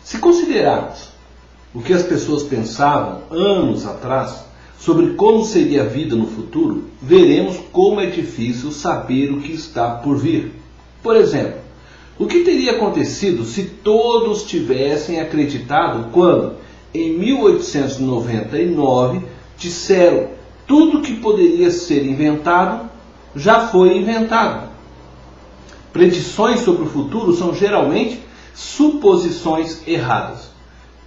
Se considerarmos o que as pessoas pensavam anos atrás sobre como seria a vida no futuro, veremos como é difícil saber o que está por vir. Por exemplo, o que teria acontecido se todos tivessem acreditado quando, em 1899, disseram tudo que poderia ser inventado já foi inventado? Predições sobre o futuro são geralmente suposições erradas.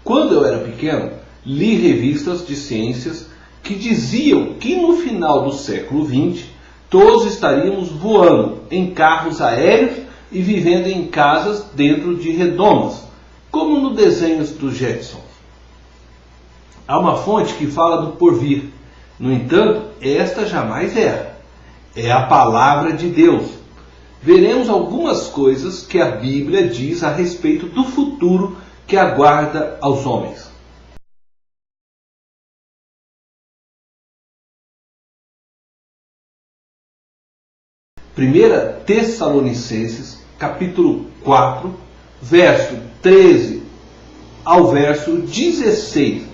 Quando eu era pequeno, li revistas de ciências que diziam que no final do século XX todos estaríamos voando em carros aéreos e vivendo em casas dentro de redomas, como no desenho dos Jetsons. Há uma fonte que fala do porvir. No entanto, esta jamais erra. É a palavra de Deus. Veremos algumas coisas que a Bíblia diz a respeito do futuro que aguarda aos homens. 1 Tessalonicenses, capítulo 4, verso 13 ao verso 16.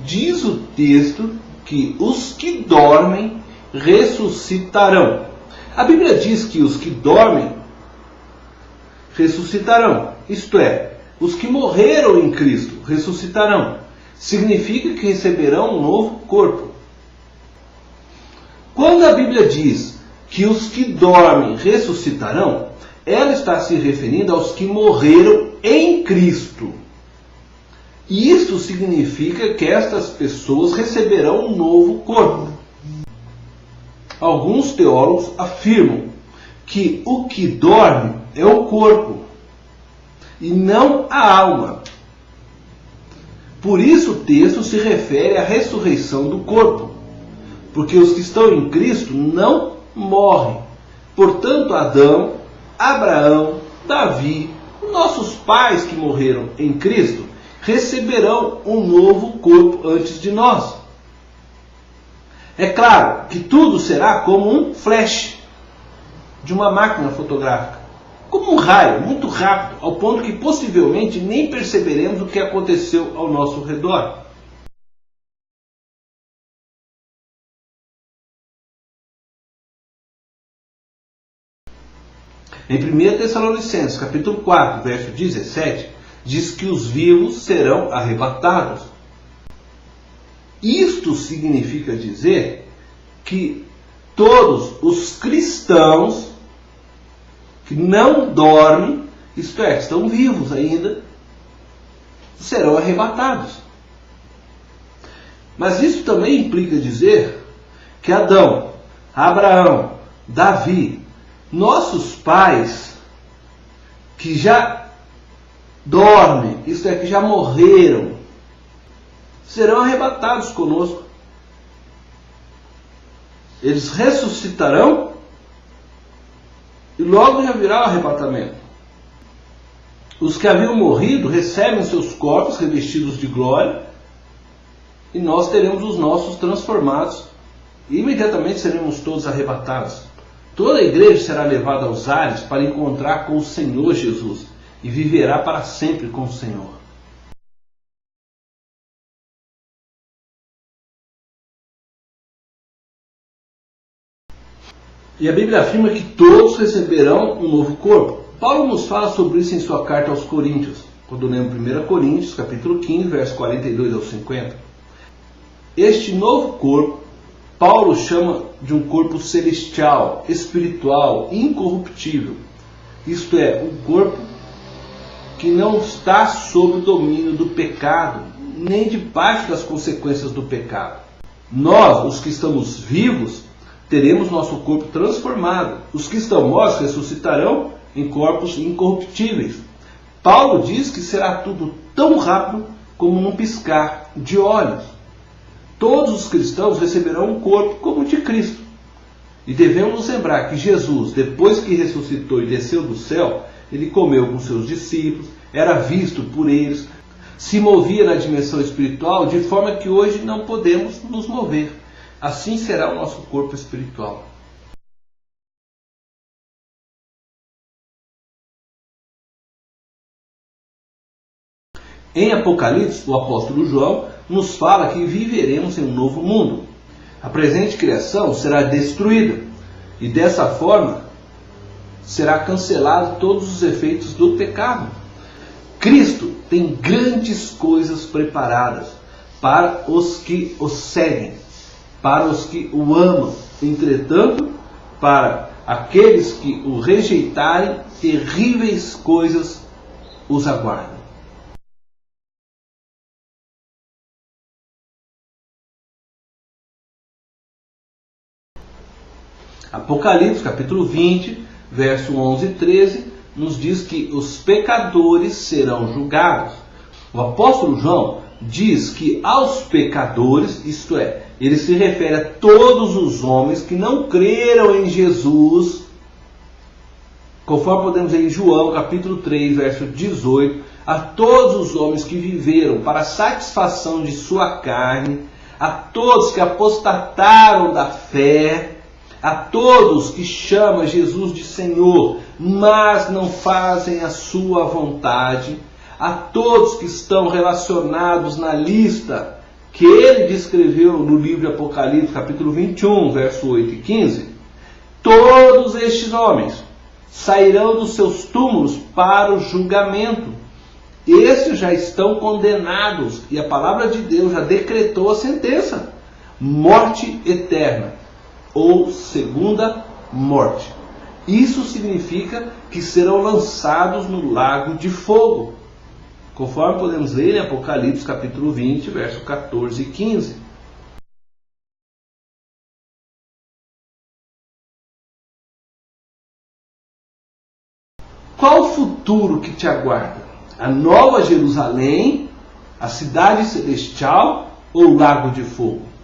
Diz o texto que os que dormem ressuscitarão. A Bíblia diz que os que dormem ressuscitarão. Isto é, os que morreram em Cristo ressuscitarão. Significa que receberão um novo corpo. Quando a Bíblia diz que os que dormem ressuscitarão, ela está se referindo aos que morreram em Cristo. E isso significa que estas pessoas receberão um novo corpo. Alguns teólogos afirmam que o que dorme é o corpo e não a alma. Por isso o texto se refere à ressurreição do corpo, porque os que estão em Cristo não morrem. Portanto, Adão, Abraão, Davi, nossos pais que morreram em Cristo, receberão um novo corpo antes de nós. É claro que tudo será como um flash de uma máquina fotográfica, como um raio muito rápido, ao ponto que possivelmente nem perceberemos o que aconteceu ao nosso redor. Em 1 Tessalonicenses, capítulo 4, verso 17, diz que os vivos serão arrebatados. Isto significa dizer que todos os cristãos que não dormem, isto é, estão vivos ainda, serão arrebatados. Mas isso também implica dizer que Adão, Abraão, Davi, nossos pais, que já dormem, isto é, que já morreram, serão arrebatados conosco. Eles ressuscitarão e logo já virá o arrebatamento. Os que haviam morrido recebem seus corpos revestidos de glória e nós teremos os nossos transformados e imediatamente seremos todos arrebatados. Toda a igreja será levada aos ares para encontrar com o Senhor Jesus e viverá para sempre com o Senhor. E a Bíblia afirma que todos receberão um novo corpo. Paulo nos fala sobre isso em sua carta aos Coríntios, quando lemos 1 Coríntios, capítulo 15, versos 42 ao 50. Este novo corpo, Paulo chama de um corpo celestial, espiritual, incorruptível. Isto é, um corpo que não está sob o domínio do pecado, nem debaixo das consequências do pecado. Nós, os que estamos vivos, teremos nosso corpo transformado. Os que estão mortos ressuscitarão em corpos incorruptíveis. Paulo diz que será tudo tão rápido como num piscar de olhos. Todos os cristãos receberão um corpo como o de Cristo. E devemos nos lembrar que Jesus, depois que ressuscitou e desceu do céu, ele comeu com seus discípulos, era visto por eles, se movia na dimensão espiritual, de forma que hoje não podemos nos mover. Assim será o nosso corpo espiritual. Em Apocalipse, o apóstolo João nos fala que viveremos em um novo mundo. A presente criação será destruída e dessa forma será cancelado todos os efeitos do pecado. Cristo tem grandes coisas preparadas para os que o seguem, para os que o amam. Entretanto, para aqueles que o rejeitarem, terríveis coisas os aguardam. Apocalipse, capítulo 20, verso 11 e 13, nos diz que os pecadores serão julgados. O apóstolo João diz que aos pecadores, isto é, ele se refere a todos os homens que não creram em Jesus, conforme podemos ver em João, capítulo 3, verso 18, a todos os homens que viveram para a satisfação de sua carne, a todos que apostataram da fé, a todos que chamam Jesus de Senhor, mas não fazem a sua vontade, a todos que estão relacionados na lista que ele descreveu no livro de Apocalipse, capítulo 21, verso 8 e 15, todos estes homens sairão dos seus túmulos para o julgamento. Estes já estão condenados e a palavra de Deus já decretou a sentença: morte eterna, ou segunda morte. Isso significa que serão lançados no lago de fogo, conforme podemos ler em Apocalipse capítulo 20, verso 14 e 15. Qual o futuro que te aguarda? A nova Jerusalém, a cidade celestial ou o lago de fogo?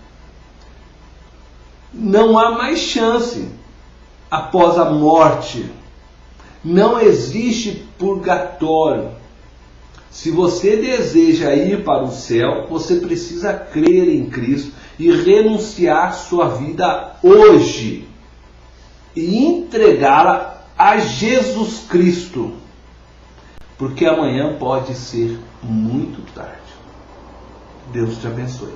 Não há mais chance após a morte. Não existe purgatório. Se você deseja ir para o céu, você precisa crer em Cristo e renunciar sua vida hoje e entregá-la a Jesus Cristo, porque amanhã pode ser muito tarde. Deus te abençoe.